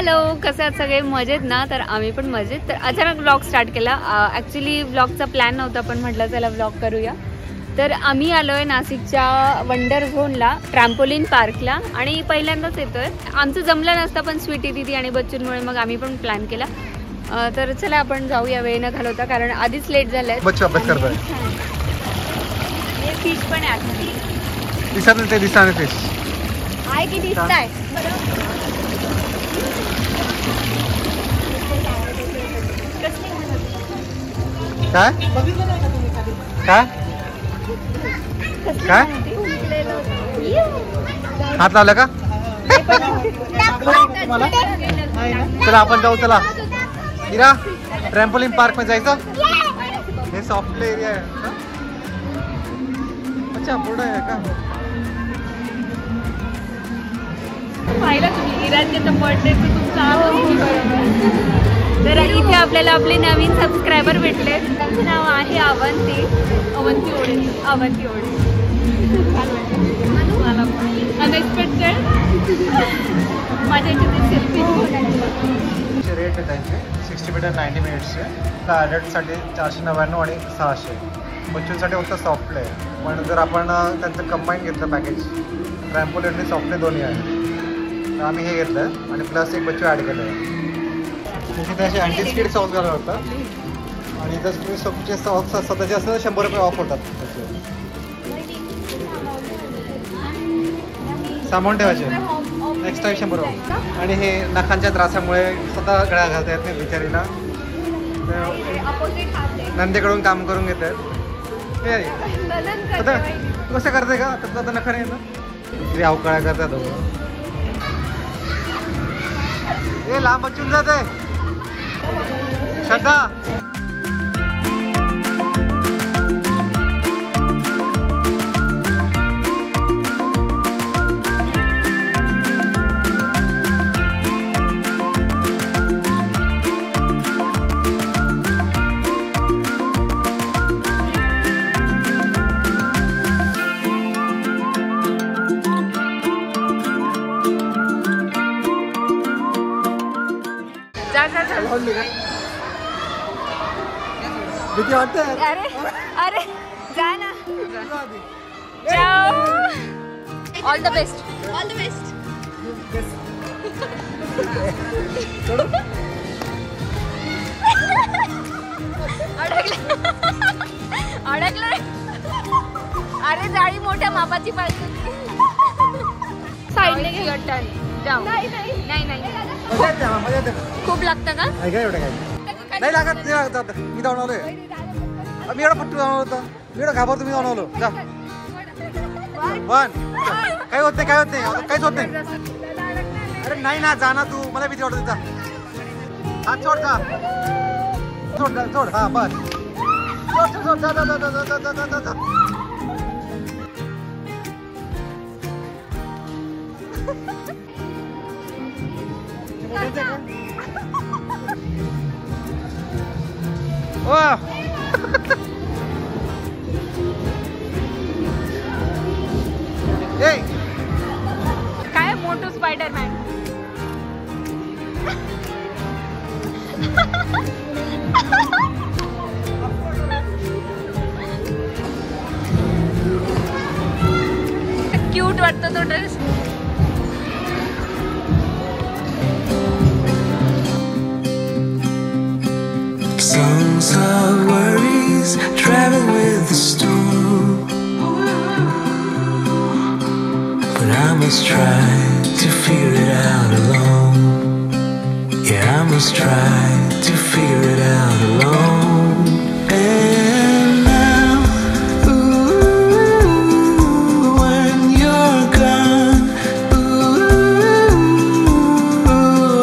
Hello, कसे आहात सगळे? मजेत ना? तर आम्ही पण मजेत. तर अचानक व्लॉग स्टार्ट केला. ॲक्च्युली व्लॉगचा प्लॅन नव्हता, पण म्हटलं चला व्लॉग करूया. तर आम्ही आलो आहे नाशिकच्या वंडर झोनला, ट्रॅम्पोलिन पार्कला, आणि पहिल्यांदाच येतोय. आमचं जमलं नसतं, पण स्वीटी दिदी आणि बच्चूंमुळे मग आम्ही पण प्लॅन केला. तर चला आपण जाऊया वेळ न घालवता, कारण आधीच लेट झालंय. बच्चू अभ्यास करतोय. हे फिश पण आहे. दिसत दिसणार फिश आहे की दिसताय? काय काय काय हात लावला का? चला आपण जाऊ. चला इरा, ट्रॅम्पोलिन पार्क मध्ये जायचं. हे सॉफ्ट प्ले एरिया आहे. अच्छा, पुढे आहे का? पाहिलं तुम्ही इराच्या बर्थडेचं तुमचं. तर इथे आपल्याला आपले नवीन सबस्क्रायबर भेटले. त्यांचं नाव आहे अवंती ओढे. अनएक्सपेक्टेड. माझ्या सेल्फी रेट आहे त्यांचे 60 मीटर 90 मिनिट्सचे. तर ॲडल्टसाठी 499 आणि 600. बच्चूंसाठी फक्त सॉफ्ट प्ले आहे. पण जर आपण त्यांचं कंबाईन घेतलं पॅकेज, ट्रॅम्पोलिन आणि सॉफ्ट प्ले दोन्ही आहे, तर आम्ही हे घेतलं आणि प्लस एक बच्चू ॲड केलं आहे. तिथे असे अँटी स्किड सॉक्स घालून होतं, आणि जर तुम्ही सॉफ्टचे सॉक्स असतात त्याचे असं 100 रुपये ऑफ होतात. सामावून ठेवायचे एक्स्ट्रा 100 रुपये. आणि हे नखांच्या त्रासामुळे स्वतः गळ्या घालता येत नाही बिचारीला, नंदेकडून काम करून घेत आहेत. कसं करते का? तर नखा नाही ना, तरी अवकाळ्या करतात. हे लांब बच्चून जाते. श्रद्धा, भीती वाटते. अरे अरे जा ना. जाओ. All the best. अडकलं. अरे जाळी मोठ्या मापाची पाहिजे. साईडने घे. जाऊ. खूप लागतं का? नाही लागत. मी जाऊन आलोय. मी एवढा पट्टू जाऊन होतो. मी एवढा घाबरतो. मी जाऊन आलो. जा. वन. काही होत नाही काहीच होत नाही. अरे नाही ना, जा ना तू. मला भीती वाटत. जा. हात सोड. जा सोड. हा बस. सोड. जा. काय मोठं स्पायडरमॅन. क्यूट वाटतं तो dress. Songs of worries travel with the storm, but I must try to figure it out alone. Yeah, I must try to figure it out alone. And now, ooh, when you're gone, ooh,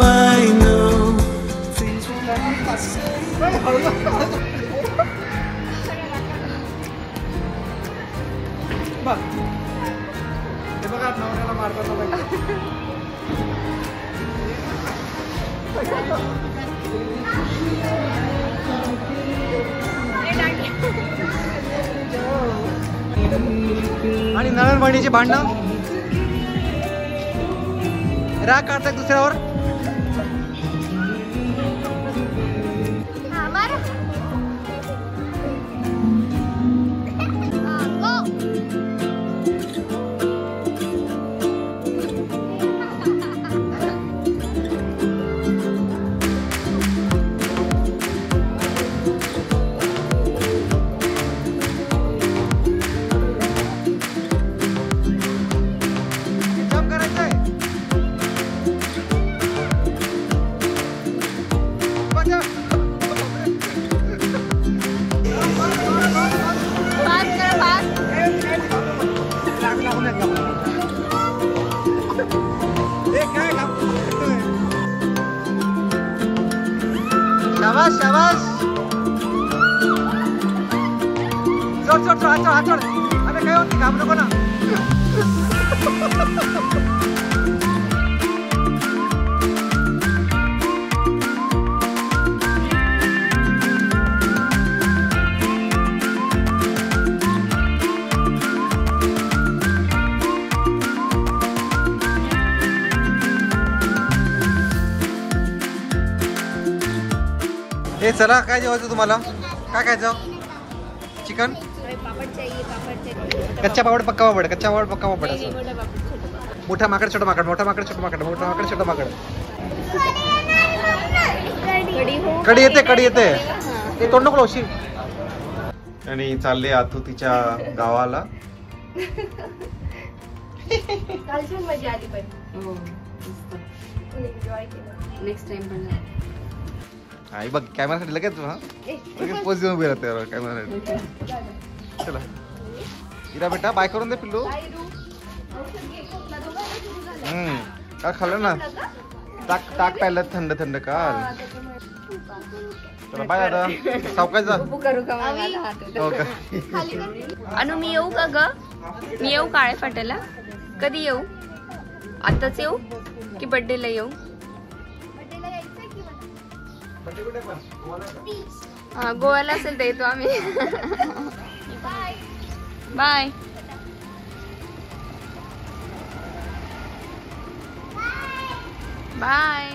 I know things will be the same. बघा नवऱ्याला मारतात. आणि नळणवळणीची भांडणं राग काढतात दुसऱ्यावर. शाबाश शाबाश. चढ चढ चढ चढ चढ. अरे काय होती घाबरू नको ना. हे चला काय जेवायचं तुम्हाला? काय खायचं? चिकन, कच्चा पापड पक्का पापड, कच्चा पापड पक्का पापड असं. मोठा माकड छोटा माकड, मोठा माकड छोटा माकड, मोठा माकड छोटा माकड. कढी येते कढी येते. ते तोंड नको लावशील. आणि चालले आतू तिच्या गावाला. मजा आली पण नेक्स्ट टाइम पण. आई बघ कॅमेरासाठी लगेच लगेच पोच देऊन उभी राहते कॅमेरासाठी. चला इरा बेटा बाय करून दे पिल्लू. काय खाल्लं ना? ताक ताक प्यायला थंड थंड काल. चला बाय दादा. सावकाश जा. हो का? अनु मी येऊ का ग? मी येऊ काळे फाट्याला? कधी येऊ? आताच येऊ की बर्थडेला येऊ? हा गोव्याला असेल तर येतो आम्ही. बाय. बाय.